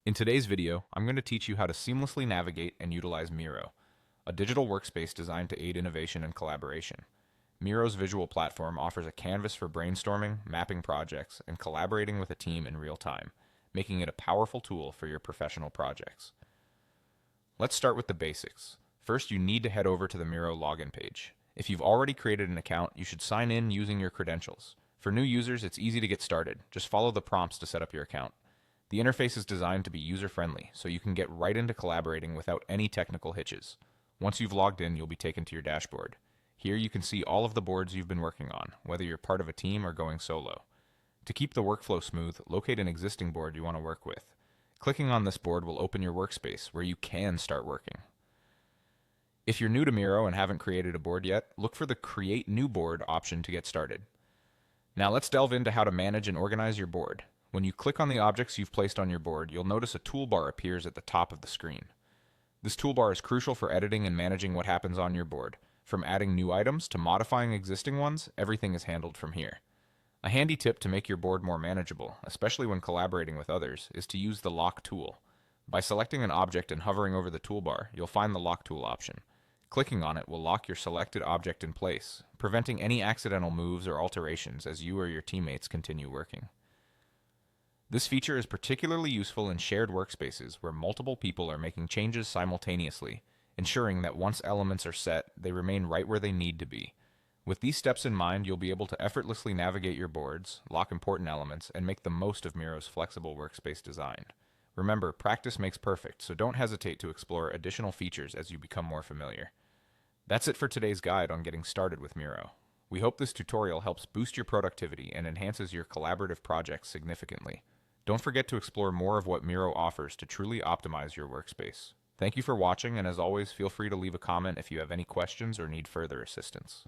In today's video, I'm going to teach you how to seamlessly navigate and utilize Miro, a digital workspace designed to aid innovation and collaboration. Miro's visual platform offers a canvas for brainstorming, mapping projects, and collaborating with a team in real time, making it a powerful tool for your professional projects. Let's start with the basics. First, you need to head over to the Miro login page. If you've already created an account, you should sign in using your credentials. For new users, it's easy to get started. Just follow the prompts to set up your account. The interface is designed to be user-friendly, so you can get right into collaborating without any technical hitches. Once you've logged in, you'll be taken to your dashboard. Here you can see all of the boards you've been working on, whether you're part of a team or going solo. To keep the workflow smooth, locate an existing board you want to work with. Clicking on this board will open your workspace, where you can start working. If you're new to Miro and haven't created a board yet, look for the Create New Board option to get started. Now let's delve into how to manage and organize your board. When you click on the objects you've placed on your board, you'll notice a toolbar appears at the top of the screen. This toolbar is crucial for editing and managing what happens on your board. From adding new items to modifying existing ones, everything is handled from here. A handy tip to make your board more manageable, especially when collaborating with others, is to use the Lock tool. By selecting an object and hovering over the toolbar, you'll find the Lock tool option. Clicking on it will lock your selected object in place, preventing any accidental moves or alterations as you or your teammates continue working. This feature is particularly useful in shared workspaces where multiple people are making changes simultaneously, ensuring that once elements are set, they remain right where they need to be. With these steps in mind, you'll be able to effortlessly navigate your boards, lock important elements, and make the most of Miro's flexible workspace design. Remember, practice makes perfect, so don't hesitate to explore additional features as you become more familiar. That's it for today's guide on getting started with Miro. We hope this tutorial helps boost your productivity and enhances your collaborative projects significantly. Don't forget to explore more of what Miro offers to truly optimize your workspace. Thank you for watching, and as always, feel free to leave a comment if you have any questions or need further assistance.